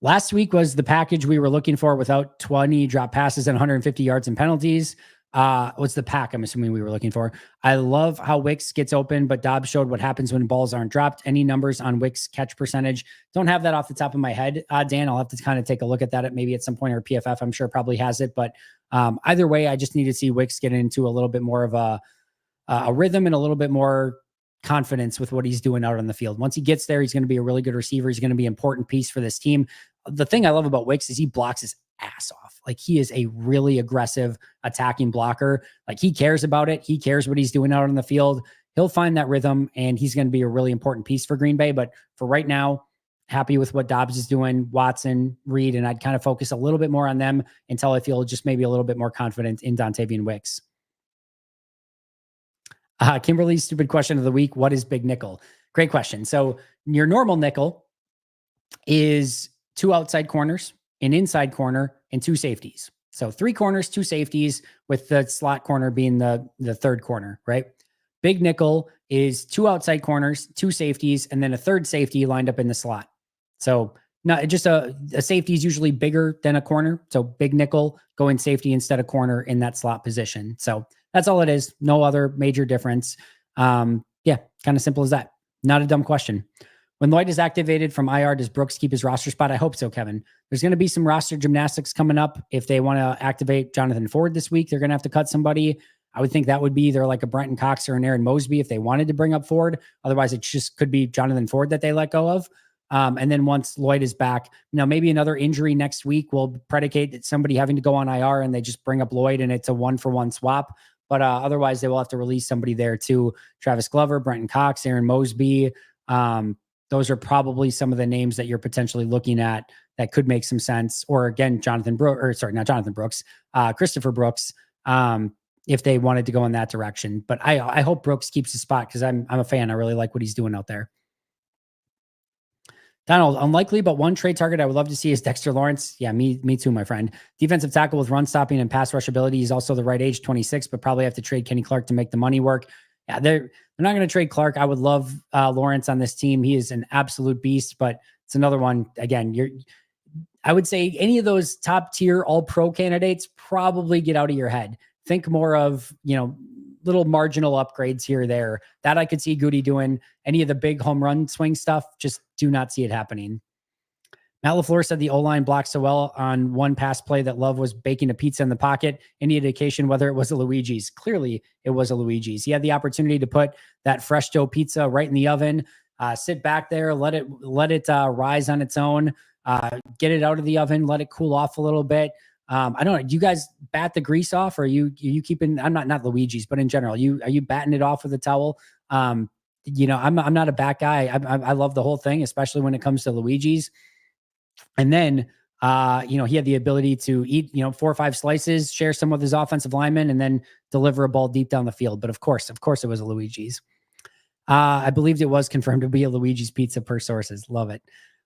Last week was the package we were looking for without 20 drop passes and 150 yards and penalties. What's the pack I'm assuming we were looking for? I love how Wicks gets open, but Dobbs showed what happens when balls aren't dropped. Any numbers on Wicks catch percentage? Don't have that off the top of my head, Dan. I'll have to kind of take a look at that at maybe at some point, or PFF I'm sure probably has it. But either way, I just need to see Wicks get into a little bit more of a rhythm and a little bit more confidence with what he's doing out on the field. Once he gets there, he's going to be a really good receiver. He's going to be an important piece for this team. The thing I love about Wicks is he blocks his ass off. Like, he is a really aggressive attacking blocker. Like, he cares about it. He cares what he's doing out on the field. He'll find that rhythm, and he's going to be a really important piece for Green Bay. But for right now, happy with what Dobbs is doing, Watson, Reed, and I'd kind of focus a little bit more on them until I feel just maybe a little bit more confident in Dontavian Wicks. Kimberly's stupid question of the week. What is big nickel? Great question. So your normal nickel is 2 outside corners, an inside corner, and 2 safeties. So 3 corners, 2 safeties, with the slot corner being the third corner, right? Big nickel is 2 outside corners, 2 safeties, and then a third safety lined up in the slot. So not just a safety is usually bigger than a corner. So big nickel, going safety instead of corner in that slot position. So that's all it is. No other major difference. Yeah, kind of simple as that. Not a dumb question. When Lloyd is activated from IR, does Brooks keep his roster spot? I hope so, Kevin. There's going to be some roster gymnastics coming up. If they want to activate Jonathan Ford this week, they're going to have to cut somebody. I would think that would be either like a Brenton Cox or an Aaron Mosby if they wanted to bring up Ford. Otherwise, it just could be Jonathan Ford that they let go of. And then once Lloyd is back, maybe another injury next week will predicate somebody having to go on IR, and they just bring up Lloyd and it's a 1-for-1 swap. But otherwise, they will have to release somebody there too. Travis Glover, Brenton Cox, Aaron Mosby. Those are probably some of the names that you're potentially looking at that could make some sense. Or again, Christopher Brooks, if they wanted to go in that direction. But I hope Brooks keeps his spot because I'm a fan. I really like what he's doing out there. Donald, unlikely, but one trade target I would love to see is Dexter Lawrence. Yeah, me too, my friend. Defensive tackle with run stopping and pass rush ability. He's also the right age, 26, but probably have to trade Kenny Clark to make the money work. Yeah, they're not going to trade Clark. I would love Lawrence on this team. He is an absolute beast, but it's another one. Again, I would say any of those top tier all pro candidates, probably get out of your head. Think more of, little marginal upgrades here or there. That I could see Goody doing. Any of the big home run swing stuff, just do not see it happening. Matt LaFleur said the O-line blocked so well on one pass play that Love was baking a pizza in the pocket. Any indication whether it was a Luigi's? Clearly, it was a Luigi's. He had the opportunity to put that fresh dough pizza right in the oven, sit back there, let it rise on its own, get it out of the oven, let it cool off a little bit. I don't know. Do you guys bat the grease off, or are you keeping? I'm not Luigi's, but in general, are you batting it off with a towel? I'm not a bat guy. I love the whole thing, especially when it comes to Luigi's. And then, he had the ability to eat, 4 or 5 slices, share some with his offensive linemen, and then deliver a ball deep down the field. But of course, it was a Luigi's. I believed it was confirmed to be a Luigi's pizza per sources. Love it.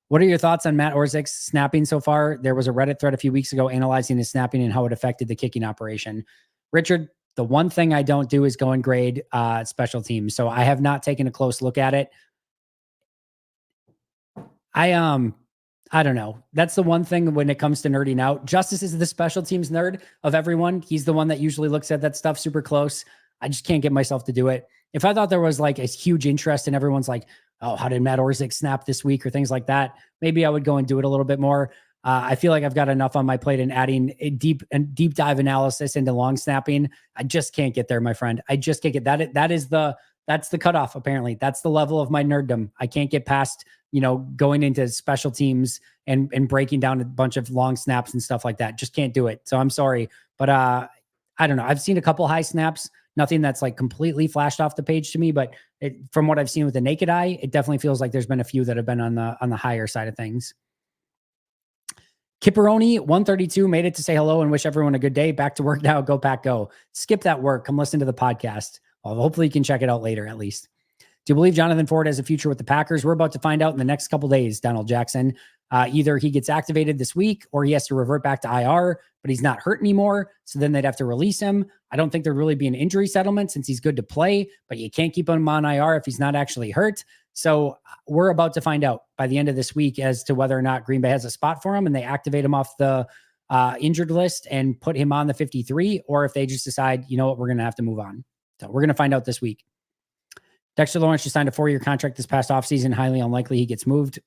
What are your thoughts on Matt Orzech's snapping so far? There was a Reddit thread a few weeks ago analyzing his snapping and how it affected the kicking operation. Richard, the one thing I don't do is go and grade special teams. So I have not taken a close look at it. I don't know. That's the one thing when it comes to nerding out. Justice is the special teams nerd of everyone. He's the one that usually looks at that stuff super close. I just can't get myself to do it. If I thought there was like a huge interest and everyone's like, oh, how did Matt Orzech snap this week or things like that, maybe I would go and do it a little bit more. I feel like I've got enough on my plate and adding a deep dive analysis into long snapping. I just can't get there, my friend. I just can't get that. That's the cutoff. Apparently that's the level of my nerddom. I can't get past, going into special teams and breaking down a bunch of long snaps and stuff like that. Just can't do it. So I'm sorry, but I don't know. I've seen a couple high snaps, nothing that's like completely flashed off the page to me, but from what I've seen with the naked eye, it definitely feels like there's been a few that have been on the higher side of things. Kipperoni 132 made it to say hello and wish everyone a good day. Back to work now. Go Pack Go. Skip that work. Come listen to the podcast. Well, hopefully you can check it out later at least. Do you believe Jonathan Ford has a future with the Packers? We're about to find out in the next couple days, Donald Jackson. Either he gets activated this week or he has to revert back to IR, but he's not hurt anymore. So then they'd have to release him. I don't think there'd really be an injury settlement since he's good to play, but you can't keep him on IR if he's not actually hurt. So we're about to find out by the end of this week as to whether or not Green Bay has a spot for him and they activate him off the injured list and put him on the 53, or if they just decide, you know what, we're going to have to move on. So we're going to find out this week. Dexter Lawrence just signed a 4-year contract this past offseason. Highly unlikely he gets moved.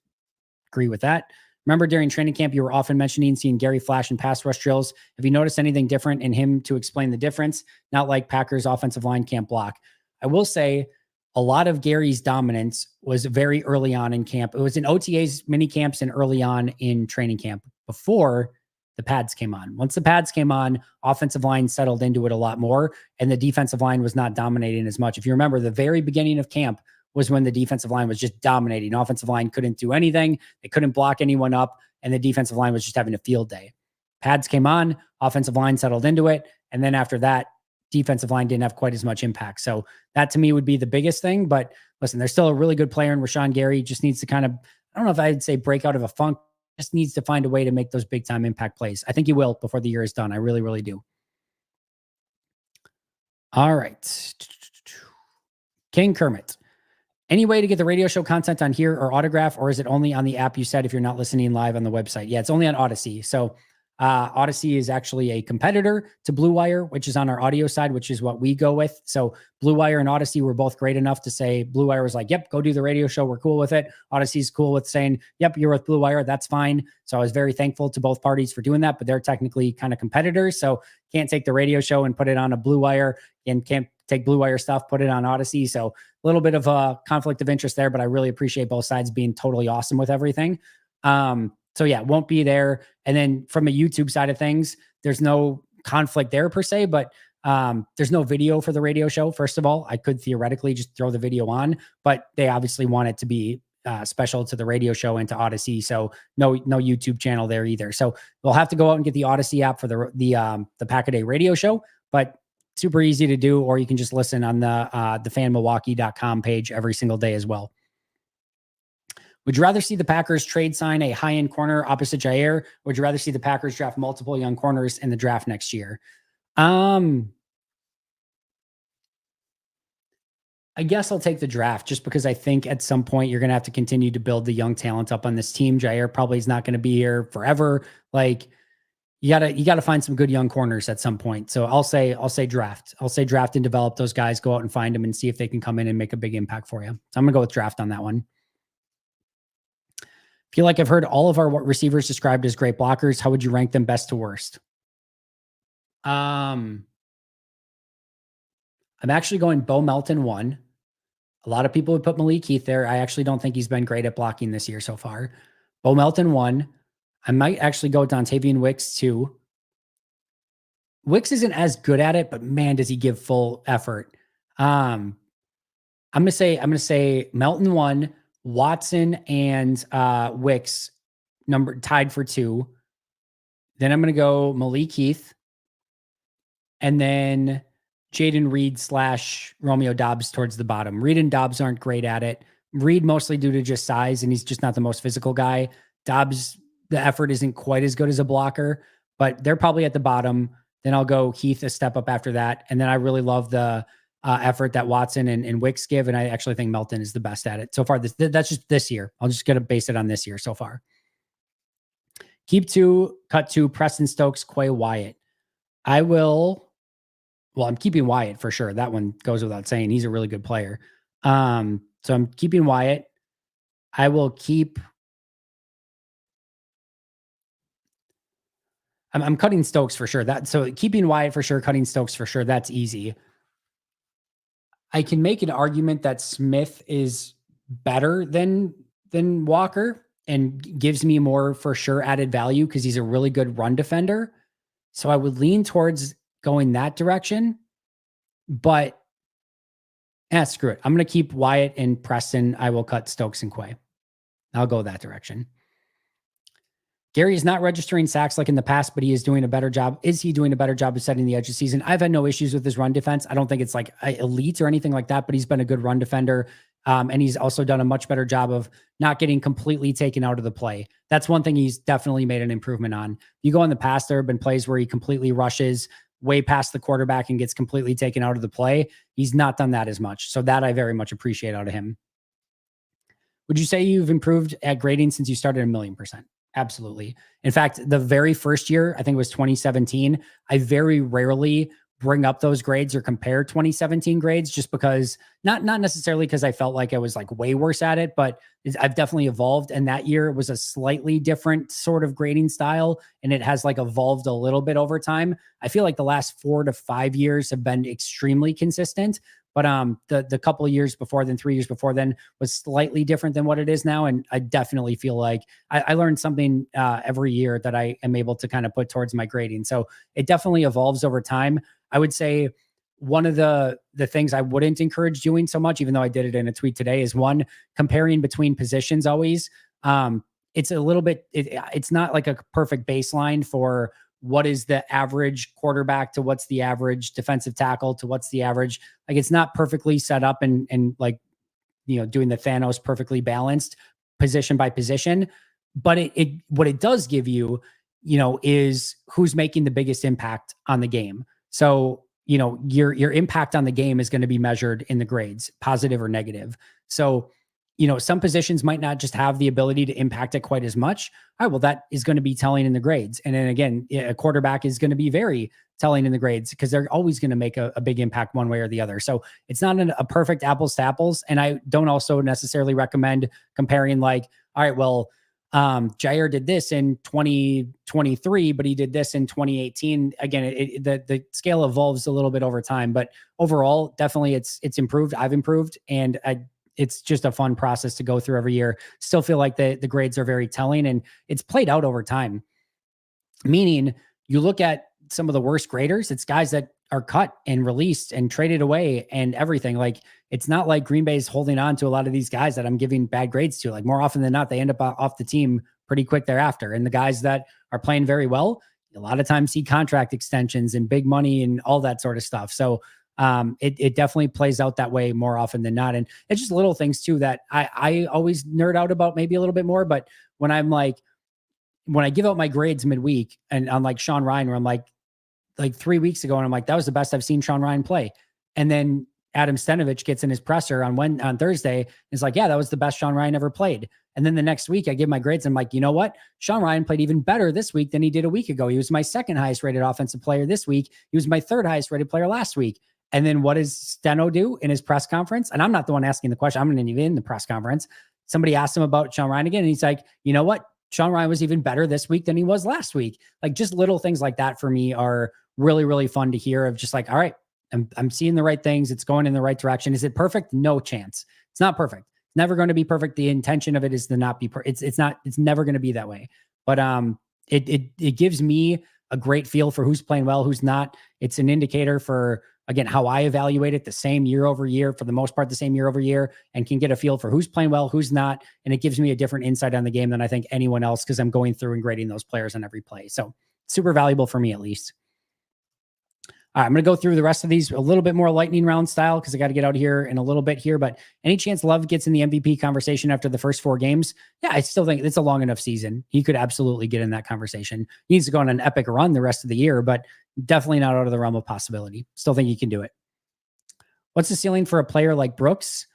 Agree with that. Remember during training camp, you were often mentioning seeing Gary flash in pass rush drills. Have you noticed anything different in him to explain the difference? Not like Packers offensive line can't block. I will say a lot of Gary's dominance was very early on in camp. It was in OTAs, mini camps, and early on in training camp before the pads came on. Once the pads came on, offensive line settled into it a lot more, and the defensive line was not dominating as much. If you remember, the very beginning of camp was when the defensive line was just dominating. Offensive line couldn't do anything. They couldn't block anyone up, and the defensive line was just having a field day. Pads came on, offensive line settled into it, and then after that, defensive line didn't have quite as much impact. So that to me would be the biggest thing. But listen, there's still a really good player in Rashawn Gary. Just needs to kind of, I don't know if I'd say break out of a funk, just needs to find a way to make those big time impact plays. I think he will before the year is done. I really, really do. All right. King Kermit. Any way to get the radio show content on here or autograph, or is it only on the app you said if you're not listening live on the website? Yeah, it's only on Odyssey. So Odyssey is actually a competitor to Blue Wire, which is on our audio side, which is what we go with. So Blue Wire and Odyssey were both great enough to say Blue Wire was like, yep, go do the radio show. We're cool with it. Odyssey's cool with saying, yep, you're with Blue Wire. That's fine. So I was very thankful to both parties for doing that, but they're technically kind of competitors. So can't take the radio show and put it on a Blue Wire, and can't take Blue Wire stuff, put it on Odyssey. So a little bit of a conflict of interest there, but I really appreciate both sides being totally awesome with everything. So yeah, won't be there. And then from a YouTube side of things, there's no conflict there per se, but there's no video for the radio show. First of all, I could theoretically just throw the video on, but they obviously want it to be special to the radio show and to Odyssey. So no YouTube channel there either. So we'll have to go out and get the Odyssey app for the Pack-A-Day radio show, but super easy to do, or you can just listen on the fanmilwaukee.com page every single day as well. Would you rather see the Packers trade sign a high-end corner opposite Jair? Or would you rather see the Packers draft multiple young corners in the draft next year? I guess I'll take the draft just because I think at some point you're going to have to continue to build the young talent up on this team. Jair probably is not going to be here forever. Like you gotta find some good young corners at some point. So I'll say draft. I'll say draft and develop those guys, go out and find them and see if they can come in and make a big impact for you. So I'm going to go with draft on that one. Feel like I've heard all of our receivers described as great blockers. How would you rank them best to worst? I'm actually going Bo Melton 1. A lot of people would put Malik Heath there. I actually don't think he's been great at blocking this year so far. Bo Melton 1. I might actually go Dontavian Wicks 2. Wicks isn't as good at it, but man, does he give full effort. I'm gonna say Melton 1. Watson and Wicks tied for 2. Then I'm going to go Malik Heath. And then Jaden Reed / Romeo Doubs towards the bottom. Reed and Doubs aren't great at it. Reed mostly due to just size, and he's just not the most physical guy. Doubs, the effort isn't quite as good as a blocker, but they're probably at the bottom. Then I'll go Heath a step up after that. And then I really love the effort that Watson and Wicks give. And I actually think Melton is the best at it so far. That's just this year. I'm just going to base it on this year so far. Keep 2, cut 2, Preston Stokes, Quay Wyatt. I'm keeping Wyatt for sure. That one goes without saying. He's a really good player. So I'm keeping Wyatt. I will keep. I'm cutting Stokes for sure. So keeping Wyatt for sure, cutting Stokes for sure. That's easy. I can make an argument that Smith is better than than Walker and gives me more for sure added value because he's a really good run defender. So I would lean towards going that direction. But screw it. I'm going to keep Wyatt and Preston. I will cut Stokes and Quay. I'll go that direction. Gary is not registering sacks like in the past, but he is doing a better job. Is he doing a better job of setting the edge of the season? I've had no issues with his run defense. I don't think it's like elite or anything like that, but he's been a good run defender. And he's also done a much better job of not getting completely taken out of the play. That's one thing he's definitely made an improvement on. You go in the past, there have been plays where he completely rushes way past the quarterback and gets completely taken out of the play. He's not done that as much. So that I very much appreciate out of him. Would you say you've improved at grading since you started 1,000,000%? Absolutely. In fact, the very first year, I think it was 2017, I very rarely bring up those grades or compare 2017 grades just because not necessarily because I felt like I was like way worse at it, but I've definitely evolved. And that year was a slightly different sort of grading style. And it has like evolved a little bit over time. I feel like the last 4 to 5 years have been extremely consistent. But the couple of years before then, 3 years before then, was slightly different than what it is now. And I definitely feel like I learned something every year that I am able to kind of put towards my grading. So it definitely evolves over time. I would say one of the things I wouldn't encourage doing so much, even though I did it in a tweet today, is one, comparing between positions always. It's a little bit, it's not like a perfect baseline for what is the average quarterback to what's the average defensive tackle to what's the average. Like it's not perfectly set up and like, doing the Thanos perfectly balanced position by position. But what it does give you, is who's making the biggest impact on the game. So, your impact on the game is going to be measured in the grades, positive or negative. So, some positions might not just have the ability to impact it quite as much. All right, well, that is going to be telling in the grades. And then again, a quarterback is going to be very telling in the grades because they're always going to make a big impact one way or the other. So it's not a perfect apples to apples. And I don't also necessarily recommend comparing like, all right, well, Jair did this in 2023, but he did this in 2018. Again, the scale evolves a little bit over time, but overall, definitely it's improved. I've improved, and it's just a fun process to go through every year. Still feel like the grades are very telling, and it's played out over time. Meaning, you look at some of the worst graders, it's guys that are cut and released and traded away and everything. Like, it's not like Green Bay's holding on to a lot of these guys that I'm giving bad grades to. Like, more often than not, they end up off the team pretty quick thereafter. And the guys that are playing very well, a lot of times see contract extensions and big money and all that sort of stuff. So it definitely plays out that way more often than not. And it's just little things too that I always nerd out about maybe a little bit more. But when I give out my grades midweek and I'm like Sean Ryan, where I'm like 3 weeks ago, and I'm like, that was the best I've seen Sean Ryan play. And then Adam Stenovich gets in his presser on Thursday. And it's like, yeah, that was the best Sean Ryan ever played. And then the next week I give my grades. I'm like, you know what? Sean Ryan played even better this week than he did a week ago. He was my second highest rated offensive player this week. He was my third highest rated player last week. And then what does Steno do in his press conference? And I'm not the one asking the question. I'm not even in the press conference. Somebody asked him about Sean Ryan again. And he's like, you know what? Sean Ryan was even better this week than he was last week. Like, just little things like that for me are really, really fun to hear, of just like, all right, I'm seeing the right things. It's going in the right direction. Is it perfect? No chance. It's not perfect. It's never going to be perfect. The intention of it is to not be it's never going to be that way. But it gives me a great feel for who's playing well, who's not. It's an indicator for, again, how I evaluate it the same year over year, for the most part, the same year over year, and can get a feel for who's playing well, who's not. And it gives me a different insight on the game than I think anyone else, because I'm going through and grading those players on every play. So super valuable for me, at least. All right, I'm going to go through the rest of these a little bit more lightning round style because I got to get out of here in a little bit here. But any chance Love gets in the MVP conversation after the first 4 games? Yeah, I still think it's a long enough season. He could absolutely get in that conversation. He needs to go on an epic run the rest of the year, but definitely not out of the realm of possibility. Still think he can do it. What's the ceiling for a player like Brooks?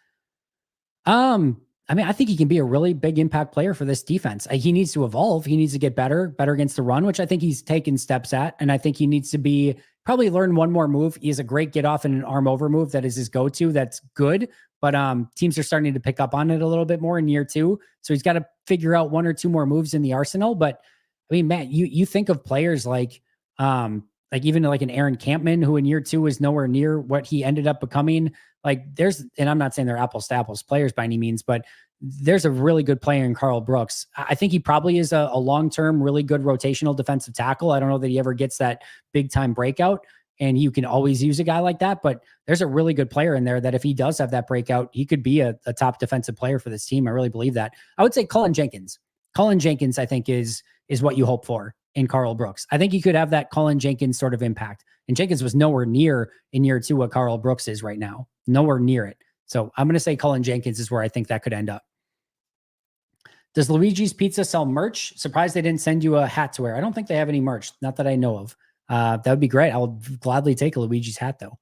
I think he can be a really big impact player for this defense. He needs to evolve. He needs to get better against the run, which I think he's taken steps at. And I think he needs to probably learn one more move. He has a great get off and an arm over move that is his go-to. That's good. But teams are starting to pick up on it a little bit more in year 2. So he's got to figure out 1 or 2 more moves in the arsenal. But I mean, Matt, you think of players like even like an Aaron Campman, who in year 2 is nowhere near what he ended up becoming. And I'm not saying they're apples to apples players by any means, but there's a really good player in Karl Brooks. I think he probably is a long-term, really good rotational defensive tackle. I don't know that he ever gets that big-time breakout, and you can always use a guy like that, but there's a really good player in there that if he does have that breakout, he could be a top defensive player for this team. I really believe that. I would say Cullen Jenkins. Cullen Jenkins, I think, is what you hope for in Karl Brooks. I think he could have that Cullen Jenkins sort of impact. And Jenkins was nowhere near in year 2 what Karl Brooks is right now. Nowhere near it. So I'm going to say Cullen Jenkins is where I think that could end up. Does Luigi's Pizza sell merch? Surprised they didn't send you a hat to wear. I don't think they have any merch. Not that I know of. That would be great. I would gladly take a Luigi's hat, though.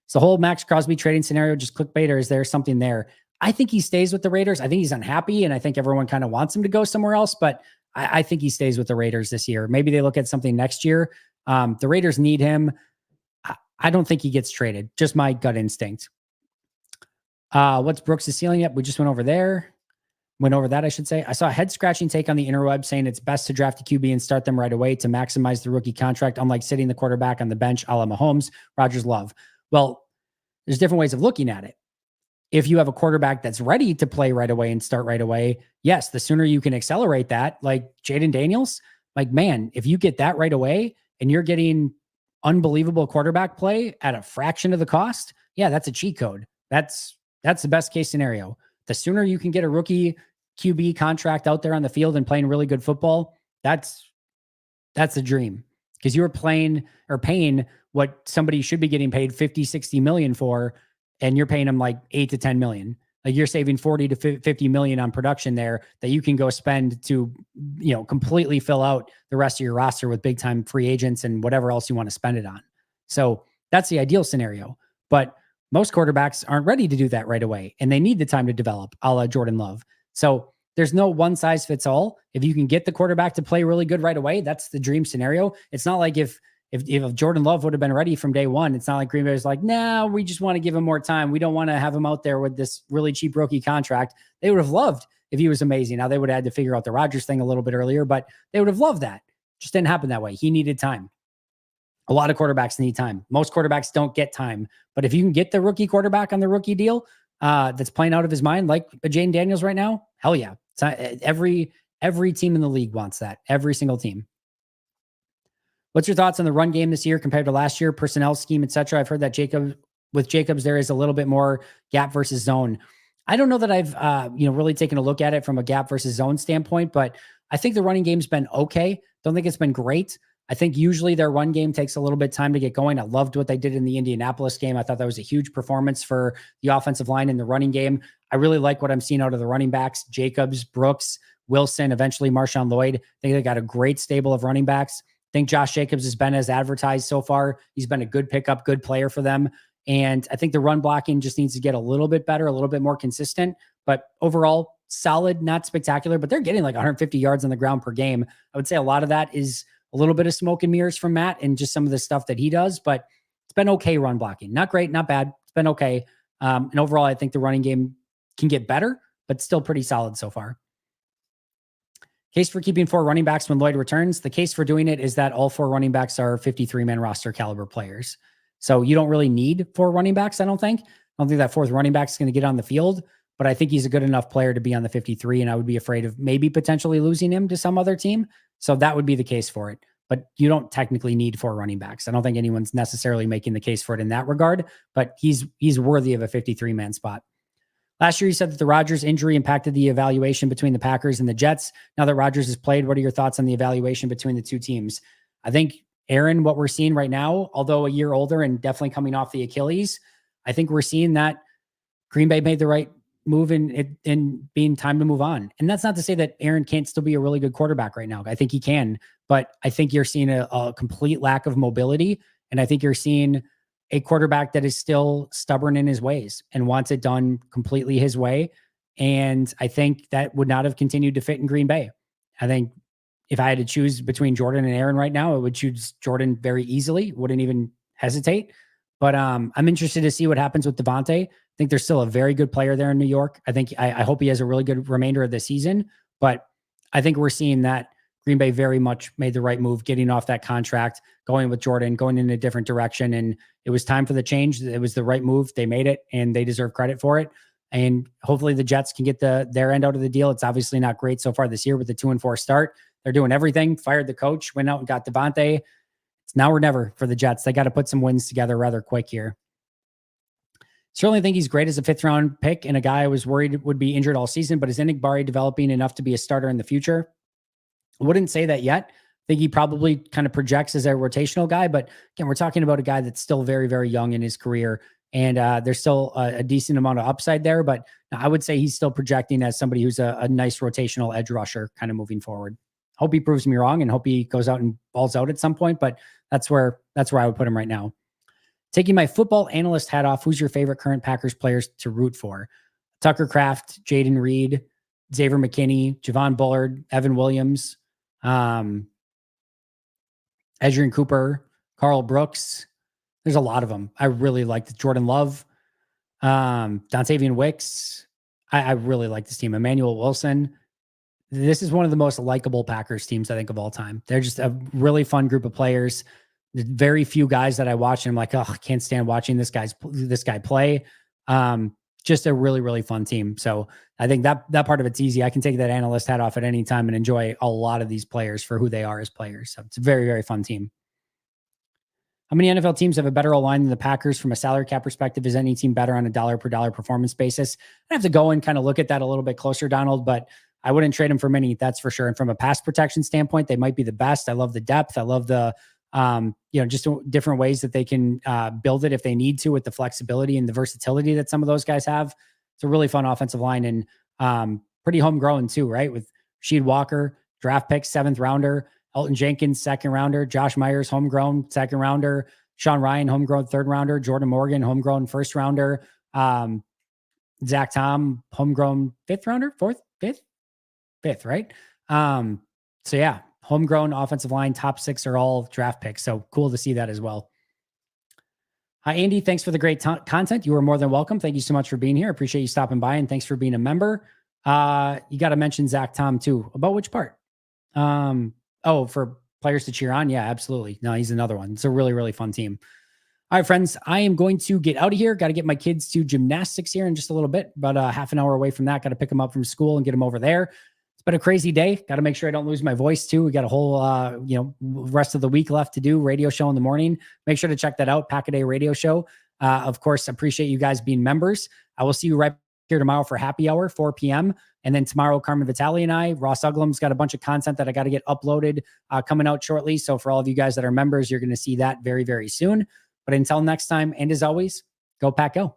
So the whole Max Crosby trading scenario, just clickbait, or is there something there? I think he stays with the Raiders. I think he's unhappy, and I think everyone kind of wants him to go somewhere else, but I think he stays with the Raiders this year. Maybe they look at something next year. The Raiders need him. I don't think he gets traded. Just my gut instinct. What's Brooks' ceiling up? We just went over that, I should say. I saw a head-scratching take on the interweb saying it's best to draft a QB and start them right away to maximize the rookie contract, unlike sitting the quarterback on the bench a la Mahomes, Rodgers, Love. Well, there's different ways of looking at it. If you have a quarterback that's ready to play right away and start right away, yes, the sooner you can accelerate that, like Jaden Daniels, like, man, if you get that right away and you're getting unbelievable quarterback play at a fraction of the cost, yeah, that's a cheat code. That's the best case scenario. The sooner you can get a rookie QB contract out there on the field and playing really good football, that's the dream, because you're paying what somebody should be getting paid 50, 60 million for, and you're paying them like 8 to 10 million. Like, you're saving 40 to 50 million on production there that you can go spend to, completely fill out the rest of your roster with big time free agents and whatever else you want to spend it on. So that's the ideal scenario. But most quarterbacks aren't ready to do that right away, and they need the time to develop, a la Jordan Love. So there's no one size fits all. If you can get the quarterback to play really good right away, that's the dream scenario. It's not like if Jordan Love would have been ready from day one, it's not like Green Bay was like, nah, we just want to give him more time. We don't want to have him out there with this really cheap rookie contract. They would have loved if he was amazing. Now, they would have had to figure out the Rodgers thing a little bit earlier, but they would have loved that. Just didn't happen that way. He needed time. A lot of quarterbacks need time. Most quarterbacks don't get time. But if you can get the rookie quarterback on the rookie deal that's playing out of his mind, like Jane Daniels right now, hell yeah. Every team in the league wants that. Every single team. What's your thoughts on the run game this year compared to last year, personnel scheme, etc.? I've heard that Jacobs, there is a little bit more gap versus zone. I don't know that I've really taken a look at it from a gap versus zone standpoint, but I think the running game's been okay. Don't think it's been great. I think usually their run game takes a little bit of time to get going. I loved what they did in the Indianapolis game. I thought that was a huge performance for the offensive line in the running game. I really like what I'm seeing out of the running backs: Jacobs, Brooks, Wilson, eventually Marshawn Lloyd. I think they got a great stable of running backs. I think Josh Jacobs has been as advertised so far. He's been a good pickup, good player for them. And I think the run blocking just needs to get a little bit better, a little bit more consistent. But overall, solid, not spectacular, but they're getting like 150 yards on the ground per game. I would say a lot of that is a little bit of smoke and mirrors from Matt and just some of the stuff that he does, but it's been okay run blocking. Not great, not bad. It's been okay. And overall, I think the running game can get better, but still pretty solid so far. Case for keeping 4 running backs when Lloyd returns. The case for doing it is that all 4 running backs are 53-man roster caliber players. So you don't really need 4 running backs, I don't think. I don't think that 4th running back is going to get on the field, but I think he's a good enough player to be on the 53, and I would be afraid of maybe potentially losing him to some other team. So that would be the case for it. But you don't technically need 4 running backs. I don't think anyone's necessarily making the case for it in that regard, but he's worthy of a 53-man spot. Last year, you said that the Rodgers injury impacted the evaluation between the Packers and the Jets. Now that Rodgers has played, what are your thoughts on the evaluation between the two teams? I think, Aaron, what we're seeing right now, although a year older and definitely coming off the Achilles, I think we're seeing that Green Bay made the right move in being time to move on. And that's not to say that Aaron can't still be a really good quarterback right now. I think he can, but I think you're seeing a complete lack of mobility. And I think you're seeing a quarterback that is still stubborn in his ways and wants it done completely his way. And I think that would not have continued to fit in Green Bay. I think if I had to choose between Jordan and Aaron right now, I would choose Jordan very easily, wouldn't even hesitate. But I'm interested to see what happens with Devontae. I think there's still a very good player there in New York. I hope he has a really good remainder of the season, but I think we're seeing that Green Bay very much made the right move, getting off that contract, going with Jordan, going in a different direction. And it was time for the change. It was the right move. They made it and they deserve credit for it. And hopefully the Jets can get their end out of the deal. It's obviously not great so far this year with the 2-4 start. They're doing everything, fired the coach, went out and got Devontae. It's now or never for the Jets. They got to put some wins together rather quick here. Certainly think he's great as a 5th round pick and a guy I was worried would be injured all season, but is Enigbari developing enough to be a starter in the future? I wouldn't say that yet. I think he probably kind of projects as a rotational guy, but again, we're talking about a guy that's still very, very young in his career, and there's still a decent amount of upside there, but I would say he's still projecting as somebody who's a nice rotational edge rusher kind of moving forward. Hope he proves me wrong and hope he goes out and balls out at some point, but that's where I would put him right now. Taking my football analyst hat off, who's your favorite current Packers players to root for? Tucker Kraft, Jaden Reed, Xavier McKinney, Javon Bullard, Evan Williams, Edgerrin Cooper, Carl Brooks. There's a lot of them. I really like Jordan Love, Dontavian Wicks. I really like this team. Emmanuel Wilson. This is one of the most likable Packers teams, I think, of all time. They're just a really fun group of players. There's very few guys that I watch and I'm like, oh, I can't stand watching this guy play. Just a really, really fun team. So I think that part of it's easy. I can take that analyst hat off at any time and enjoy a lot of these players for who they are as players. So it's a very, very fun team. How many NFL teams have a better line than the Packers from a salary cap perspective? Is any team better on a dollar per dollar performance basis? I have to go and kind of look at that a little bit closer, Donald, but I wouldn't trade them for many. That's for sure. And from a pass protection standpoint, they might be the best. I love the depth. I love the, just different ways that they can build it if they need to with the flexibility and the versatility that some of those guys have. It's a really fun offensive line and pretty homegrown too, right? With Rasheed Walker, draft pick, 7th rounder, Elton Jenkins, 2nd rounder, Josh Myers, homegrown 2nd rounder, Sean Ryan, homegrown 3rd rounder, Jordan Morgan, homegrown 1st rounder, Zach Tom, homegrown 5th rounder, 4th, 5th, right? So yeah, homegrown offensive line, top 6 are all draft picks. So cool to see that as well. Hi, Andy. Thanks for the great content. You are more than welcome. Thank you so much for being here. Appreciate you stopping by and thanks for being a member. You got to mention Zach Tom too. About which part? For players to cheer on. Yeah, absolutely. No, he's another one. It's a really, really fun team. All right, friends, I am going to get out of here. Got to get my kids to gymnastics here in just a little bit, about half an hour away from that. Got to pick them up from school and get them over there. It's been a crazy day. Got to make sure I don't lose my voice too. We got a whole, rest of the week left to do. Radio show in the morning. Make sure to check that out. Pack-A-Day Radio Show. Of course, appreciate you guys being members. I will see you right here tomorrow for happy hour, 4 p.m. And then tomorrow, Carmen Vitale and I, Ross Uglam's got a bunch of content that I got to get uploaded coming out shortly. So for all of you guys that are members, you're going to see that very, very soon. But until next time, and as always, go Pack Go.